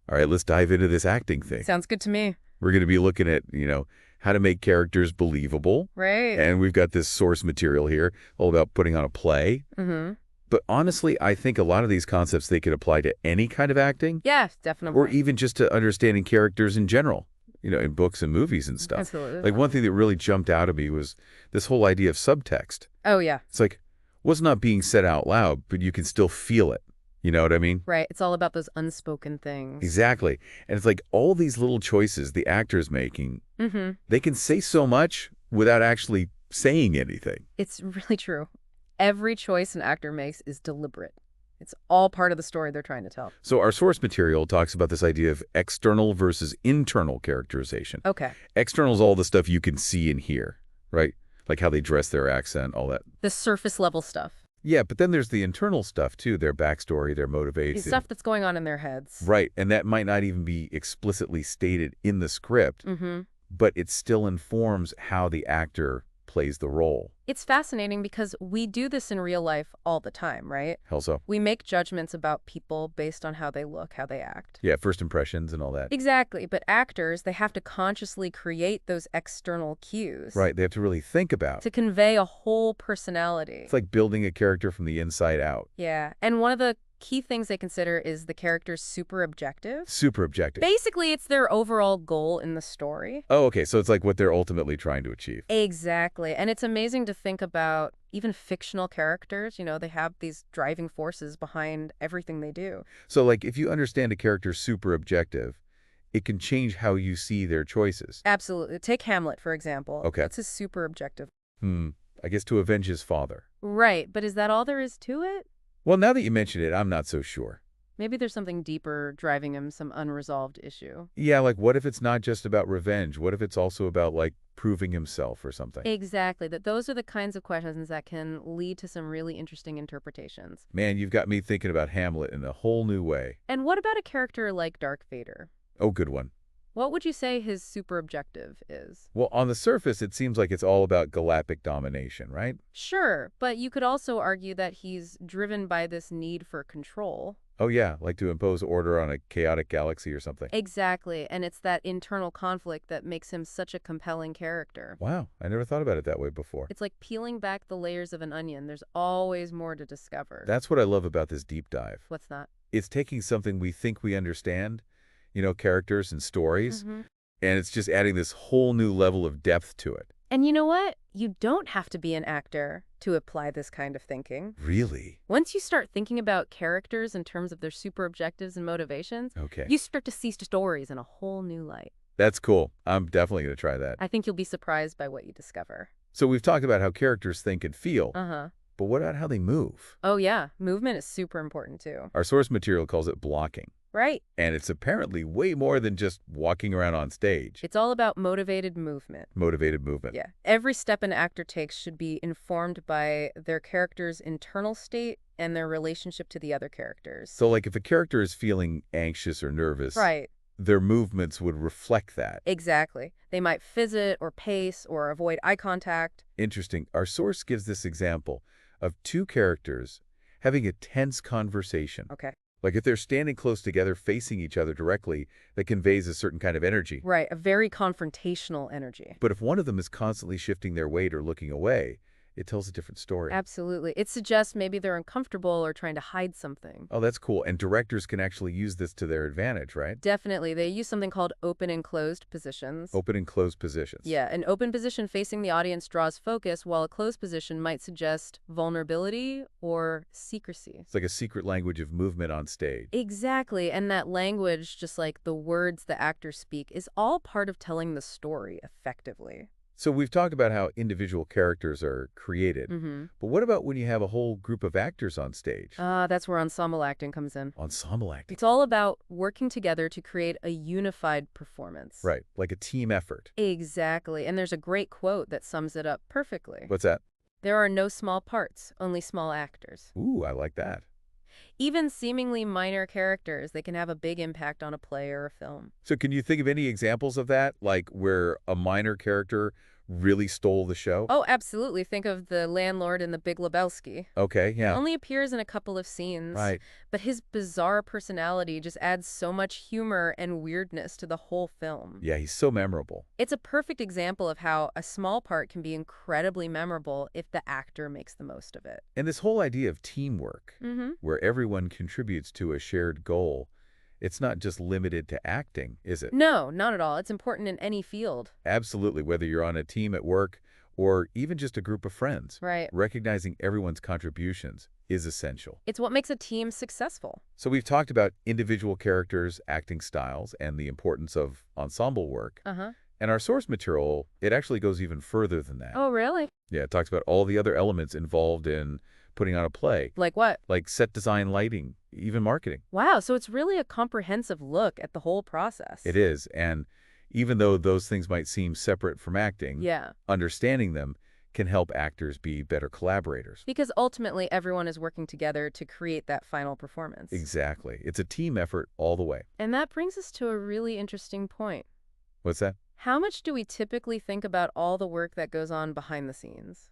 All right, let's dive into this acting thing. Sounds good to me. We're going to be looking at, how to make characters believable. Right. And we've got this source material here all about putting on a play. Mm-hmm. But honestly, I think a lot of these concepts, they could apply to any kind of acting. Yeah, definitely. Or even just to understanding characters in general, in books and movies and stuff. Absolutely. Like one thing that really jumped out at me was this whole idea of subtext. Oh, yeah. It's like what's not being said out loud, but you can still feel it. You know what I mean? Right. It's all about those unspoken things. Exactly. And it's like all these little choices the actor's making, they can say so much without actually saying anything. It's really true. Every choice an actor makes is deliberate. It's all part of the story they're trying to tell. So our source material talks about this idea of external versus internal characterization. Okay. External is all the stuff you can see and hear, right? Like how they dress, their accent, all that. The surface level stuff. Yeah, but then there's the internal stuff, too, their backstory, their motivation. The stuff that's going on in their heads. Right, and that might not even be explicitly stated in the script, but it still informs how the actor plays the role. It's fascinating because we do this in real life all the time, right? How so? We make judgments about people based on how they look, how they act. Yeah, first impressions and all that. Exactly, but actors, they have to consciously create those external cues. Right, they have to really think about. To convey a whole personality. It's like building a character from the inside out. Yeah, and one of the key things they consider is the character's super objective. Super objective. Basically, it's their overall goal in the story. Oh, okay, so it's like what they're ultimately trying to achieve. Exactly, and it's amazing to think about even fictional characters. They have these driving forces behind everything they do. So, like, if you understand a character's super objective, it can change how you see their choices. Absolutely. Take Hamlet, for example. Okay. That's his super objective. I guess to avenge his father. Right, but is that all there is to it? Well, now that you mention it, I'm not so sure. Maybe there's something deeper driving him, some unresolved issue. Yeah, like what if it's not just about revenge? What if it's also about, like, proving himself or something? Exactly. Those are the kinds of questions that can lead to some really interesting interpretations. Man, you've got me thinking about Hamlet in a whole new way. And what about a character like Darth Vader? Oh, good one. What would you say his super objective is? Well, on the surface, it seems like it's all about galactic domination, right? Sure, but you could also argue that he's driven by this need for control. Oh, yeah, like to impose order on a chaotic galaxy or something. Exactly, and it's that internal conflict that makes him such a compelling character. Wow, I never thought about it that way before. It's like peeling back the layers of an onion. There's always more to discover. That's what I love about this deep dive. What's that? It's taking something we think we understand, characters and stories, and it's just adding this whole new level of depth to it. And you know what? You don't have to be an actor to apply this kind of thinking. Really? Once you start thinking about characters in terms of their super objectives and motivations, you start to see stories in a whole new light. That's cool. I'm definitely going to try that. I think you'll be surprised by what you discover. So we've talked about how characters think and feel. But what about how they move? Oh, yeah. Movement is super important, too. Our source material calls it blocking. Right. And it's apparently way more than just walking around on stage. It's all about motivated movement. Motivated movement. Yeah. Every step an actor takes should be informed by their character's internal state and their relationship to the other characters. So, like, if a character is feeling anxious or nervous, right, their movements would reflect that. Exactly. They might fidget or pace or avoid eye contact. Interesting. Our source gives this example of two characters having a tense conversation. Okay. Like if they're standing close together facing each other directly, that conveys a certain kind of energy. Right, a very confrontational energy. But if one of them is constantly shifting their weight or looking away, it tells a different story. Absolutely. It suggests maybe they're uncomfortable or trying to hide something. Oh, that's cool. And directors can actually use this to their advantage, right? Definitely. They use something called open and closed positions. Open and closed positions. Yeah, an open position facing the audience draws focus, while a closed position might suggest vulnerability or secrecy. It's like a secret language of movement on stage. Exactly. And that language, just like the words the actors speak, is all part of telling the story effectively. So we've talked about how individual characters are created. But what about when you have a whole group of actors on stage? That's where ensemble acting comes in. Ensemble acting. It's all about working together to create a unified performance. Right, like a team effort. Exactly. And there's a great quote that sums it up perfectly. What's that? There are no small parts, only small actors. Ooh, I like that. Even seemingly minor characters, they can have a big impact on a play or a film. So can you think of any examples of that? Like where a minor character really stole the show? Oh, absolutely. Think of the landlord in The Big Lebowski. Okay, He yeah, only appears in a couple of scenes, right. but his bizarre personality just adds so much humor and weirdness to the whole film. Yeah, he's so memorable. It's a perfect example of how a small part can be incredibly memorable if the actor makes the most of it. And this whole idea of teamwork, Mm-hmm. where everyone contributes to a shared goal, it's not just limited to acting, is it? No, not at all. It's important in any field. Absolutely, whether you're on a team at work or even just a group of friends, Right. recognizing everyone's contributions is essential. It's what makes a team successful. So we've talked about individual characters, acting styles, and the importance of ensemble work. Uh-huh. And our source material, it actually goes even further than that. Oh, really? Yeah, it talks about all the other elements involved in putting on a play, Like what? like set design, lighting, even marketing. Wow, so it's really a comprehensive look at the whole process. It is, and even though those things might seem separate from acting, Yeah, understanding them can help actors be better collaborators. because ultimately everyone is working together to create that final performance. Exactly. It's a team effort all the way. And that brings us to a really interesting point. What's that? How much do we typically think about all the work that goes on behind the scenes?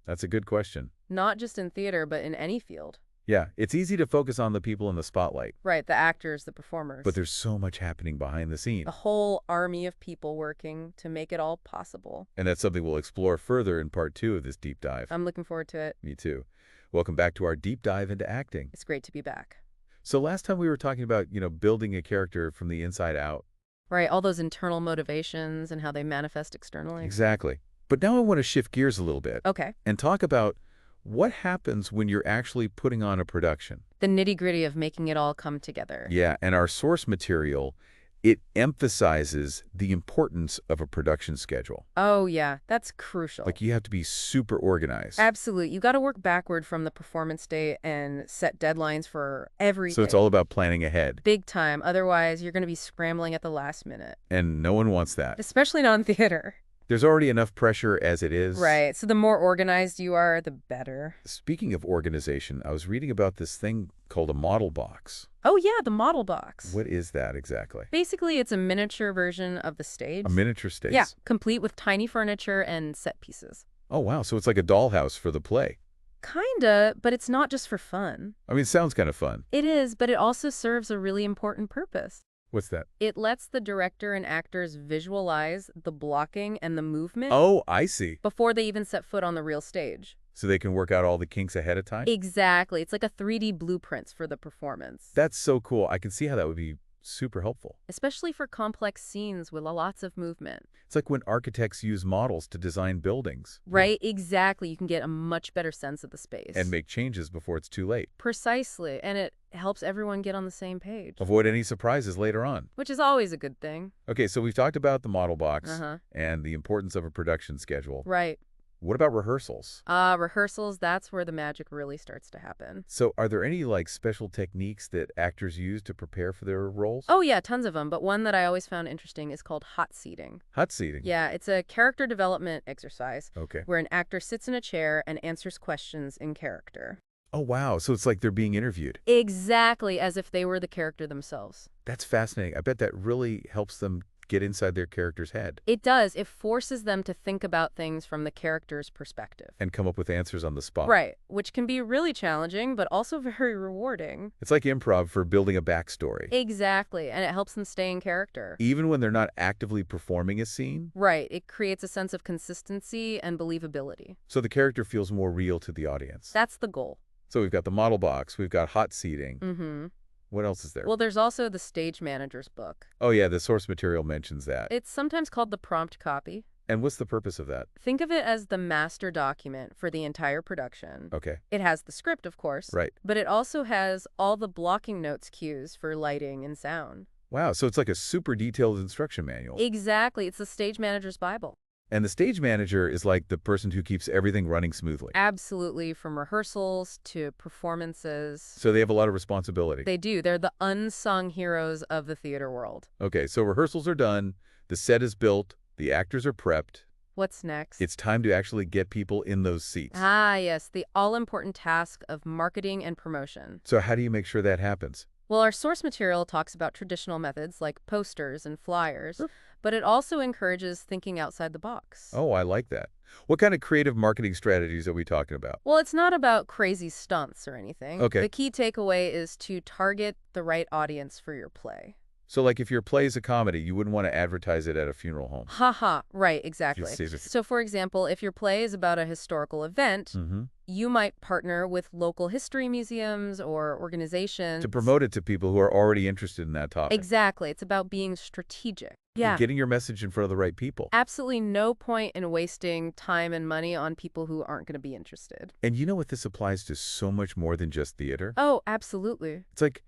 That's a good question. Not just in theater, but in any field. Yeah, it's easy to focus on the people in the spotlight, Right, the actors, the performers. but there's so much happening behind the scenes. a whole army of people working to make it all possible. And that's something we'll explore further in part 2 of this deep dive. I'm looking forward to it. Me too. Welcome back to our deep dive into acting. It's great to be back. So last time we were talking about, building a character from the inside out. Right, all those internal motivations and how they manifest externally. Exactly. But now I want to shift gears a little bit Okay. and talk about what happens when you're actually putting on a production. The nitty-gritty of making it all come together. Yeah, and our source material, it emphasizes the importance of a production schedule. Oh, yeah, that's crucial. Like you have to be super organized. Absolutely. You got to work backward from the performance date and set deadlines for everything. So it's all about planning ahead. Big time. Otherwise, you're going to be scrambling at the last minute. And no one wants that. Especially not in theater. There's already enough pressure as it is. Right. So the more organized you are, the better. Speaking of organization, I was reading about this thing called a model box. Oh, yeah, the model box. What is that exactly? Basically, it's a miniature version of the stage. A miniature stage? Yeah, complete with tiny furniture and set pieces. Oh, wow. So it's like a dollhouse for the play. Kinda, but it's not just for fun. I mean, it sounds kind of fun. It is, but it also serves a really important purpose. What's that? It lets the director and actors visualize the blocking and the movement Oh, I see. before they even set foot on the real stage. So they can work out all the kinks ahead of time? Exactly. It's like a 3D blueprints for the performance. That's so cool. I can see how that would be super helpful. Especially for complex scenes with lots of movement. It's like when architects use models to design buildings. Right? Exactly. You can get a much better sense of the space. And make changes before it's too late. Precisely. And it helps everyone get on the same page. Avoid any surprises later on. Which is always a good thing. Okay, so we've talked about the model box Uh-huh. and the importance of a production schedule. Right. What about rehearsals? Rehearsals, that's where the magic really starts to happen. So are there any special techniques that actors use to prepare for their roles? Oh, yeah, tons of them. But one that I always found interesting is called hot seating. Hot seating. Yeah, it's a character development exercise Okay. where an actor sits in a chair and answers questions in character. Oh, wow. So it's like they're being interviewed. Exactly as if they were the character themselves. That's fascinating. I bet that really helps them get inside their character's head It does. It forces them to think about things from the character's perspective. and come up with answers on the spot. Right, which can be really challenging, but also very rewarding. It's like improv for building a backstory. Exactly, and it helps them stay in character. Even when they're not actively performing a scene, Right, it creates a sense of consistency and believability. so the character feels more real to the audience. That's the goal. So we've got the model box, we've got hot seating. Mm-hmm. What else is there? Well, there's also the stage manager's book. Oh yeah, the source material mentions that. It's sometimes called the prompt copy. And what's the purpose of that? Think of it as the master document for the entire production. Okay, It has the script, of course. right. But it also has all the blocking notes cues for lighting and sound. Wow, so it's like a super detailed instruction manual. Exactly. It's the stage manager's Bible. And the stage manager is like the person who keeps everything running smoothly. Absolutely, from rehearsals to performances. So they have a lot of responsibility. They do. They're the unsung heroes of the theater world. Okay, so rehearsals are done, the set is built, the actors are prepped. What's next? It's time to actually get people in those seats. Ah, yes, the all-important task of marketing and promotion. So how do you make sure that happens? Well, our source material talks about traditional methods like posters and flyers, but it also encourages thinking outside the box. Oh, I like that. What kind of creative marketing strategies are we talking about? Well, it's not about crazy stunts or anything. Okay. The key takeaway is to target the right audience for your play. So, like, if your play is a comedy, you wouldn't want to advertise it at a funeral home. Haha, right, exactly. Yes. So, for example, if your play is about a historical event, Mm-hmm. you might partner with local history museums or organizations. To promote it to people who are already interested in that topic. Exactly. It's about being strategic. And getting your message in front of the right people. Absolutely no point in wasting time and money on people who aren't going to be interested. And you know what? This applies to so much more than just theater. Oh, absolutely. It's like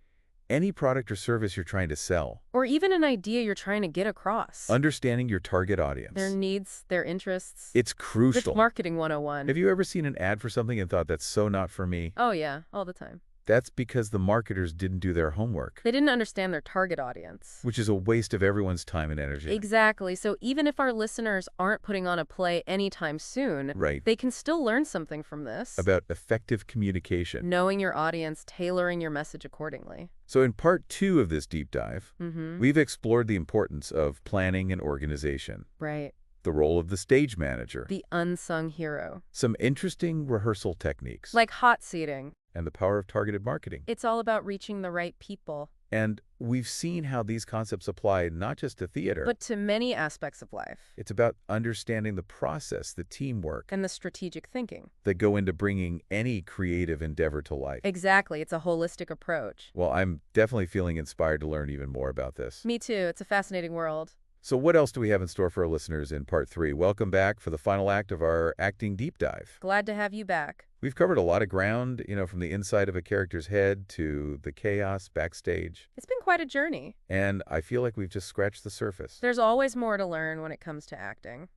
any product or service you're trying to sell. Or even an idea you're trying to get across. Understanding your target audience. Their needs, their interests. It's crucial. It's marketing 101. Have you ever seen an ad for something and thought, that's so not for me? Oh, yeah, all the time. That's because the marketers didn't do their homework. They didn't understand their target audience. Which is a waste of everyone's time and energy. Exactly. So even if our listeners aren't putting on a play anytime soon, Right. they can still learn something from this. About effective communication. Knowing your audience, tailoring your message accordingly. So in part 2 of this deep dive, Mm-hmm. we've explored the importance of planning and organization. Right. The role of the stage manager. The unsung hero. Some interesting rehearsal techniques. Like hot seating. And the power of targeted marketing. It's all about reaching the right people. And we've seen how these concepts apply not just to theater, but to many aspects of life. It's about understanding the process, the teamwork, and the strategic thinking that go into bringing any creative endeavor to life. Exactly. It's a holistic approach. Well, I'm definitely feeling inspired to learn even more about this. Me too. It's a fascinating world. So what else do we have in store for our listeners in part 3? Welcome back for the final act of our acting deep dive. Glad to have you back. We've covered a lot of ground, from the inside of a character's head to the chaos backstage. It's been quite a journey. And I feel like we've just scratched the surface. There's always more to learn when it comes to acting.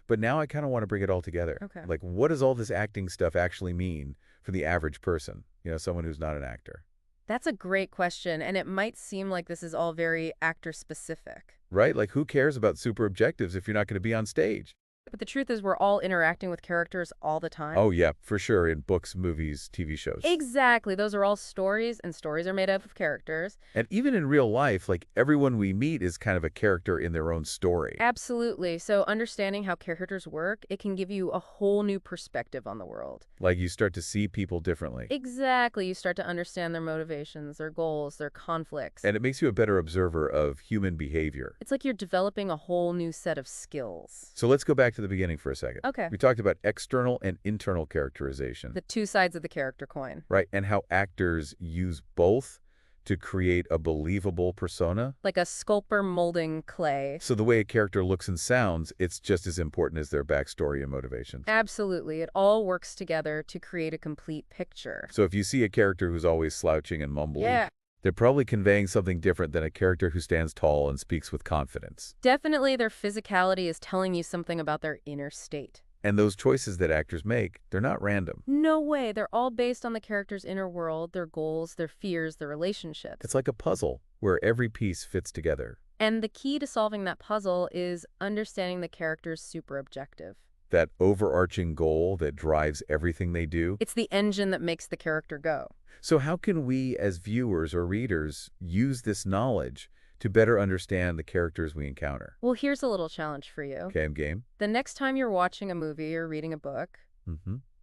But now I kind of want to bring it all together. Okay. Like, what does all this acting stuff actually mean for the average person? Someone who's not an actor. That's a great question, and it might seem like this is all very actor-specific. Right? Like, who cares about super objectives if you're not going to be on stage? But the truth is we're all interacting with characters all the time. Oh, yeah, for sure, in books, movies, TV shows. Exactly. Those are all stories, and stories are made up of characters. And even in real life, like, everyone we meet is kind of a character in their own story. Absolutely. So understanding how characters work, it can give you a whole new perspective on the world. Like, you start to see people differently. Exactly. You start to understand their motivations, their goals, their conflicts. And it makes you a better observer of human behavior. It's like you're developing a whole new set of skills. So let's go back to the beginning for a second. Okay. We talked about external and internal characterization. The two sides of the character coin. Right, and how actors use both to create a believable persona. Like a sculptor molding clay. So the way a character looks and sounds, it's just as important as their backstory and motivations. Absolutely. It all works together to create a complete picture. So if you see a character who's always slouching and mumbling, Yeah. they're probably conveying something different than a character who stands tall and speaks with confidence. Definitely their physicality is telling you something about their inner state. And those choices that actors make, they're not random. No way. They're all based on the character's inner world, their goals, their fears, their relationships. It's like a puzzle where every piece fits together. And the key to solving that puzzle is understanding the character's super objective. That overarching goal that drives everything they do. It's the engine that makes the character go. So how can we as viewers or readers use this knowledge to better understand the characters we encounter? Well, here's a little challenge for you. Okay, I'm game. The next time you're watching a movie or reading a book,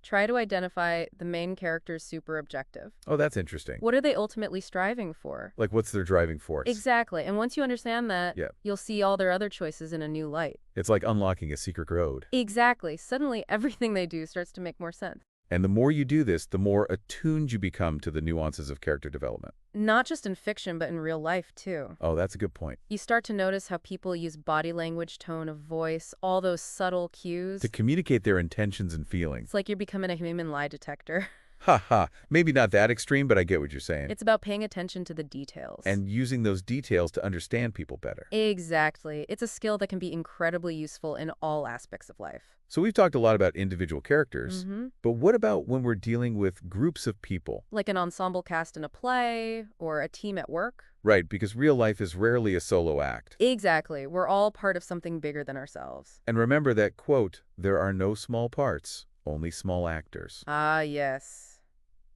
try to identify the main character's super objective. Oh, that's interesting. What are they ultimately striving for? Like, what's their driving force? Exactly. And once you understand that, Yeah. you'll see all their other choices in a new light. It's like unlocking a secret road. Exactly. Suddenly, everything they do starts to make more sense. And the more you do this, the more attuned you become to the nuances of character development. Not just in fiction, but in real life, too. Oh, that's a good point. You start to notice how people use body language, tone of voice, all those subtle cues. To communicate their intentions and feelings. It's like you're becoming a human lie detector. Ha ha. Maybe not that extreme, but I get what you're saying. It's about paying attention to the details. And using those details to understand people better. Exactly. It's a skill that can be incredibly useful in all aspects of life. So we've talked a lot about individual characters, but what about when we're dealing with groups of people? Like an ensemble cast in a play or a team at work? Right, because real life is rarely a solo act. Exactly. We're all part of something bigger than ourselves. And remember that quote, there are no small parts, only small actors. Ah, yes.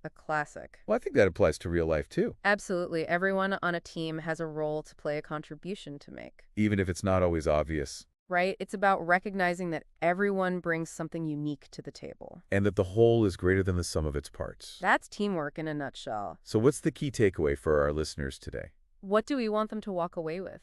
A classic. Well, I think that applies to real life, too, Absolutely. Everyone on a team has a role to play, a contribution to make. even if it's not always obvious, Right? It's about recognizing that everyone brings something unique to the table. and that the whole is greater than the sum of its parts. That's teamwork in a nutshell. So what's the key takeaway for our listeners today? What do we want them to walk away with?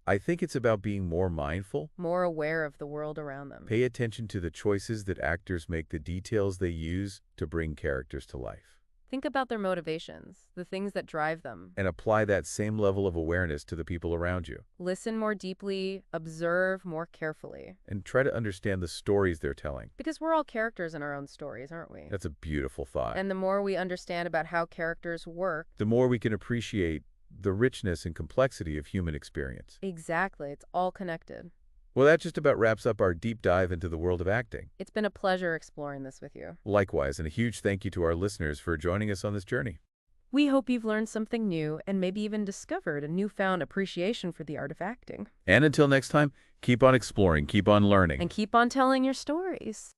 I think it's about being more mindful. More aware of the world around them. Pay attention to the choices that actors make, the details they use to bring characters to life. Think about their motivations, the things that drive them. And apply that same level of awareness to the people around you. Listen more deeply, observe more carefully. And try to understand the stories they're telling. Because we're all characters in our own stories, aren't we? That's a beautiful thought. And the more we understand about how characters work, the more we can appreciate the richness and complexity of human experience. exactly, it's all connected. Well, that just about wraps up our deep dive into the world of acting. It's been a pleasure exploring this with you. Likewise, and a huge thank you to our listeners for joining us on this journey. We hope you've learned something new and maybe even discovered a newfound appreciation for the art of acting. And until next time, keep on exploring, keep on learning. And keep on telling your stories.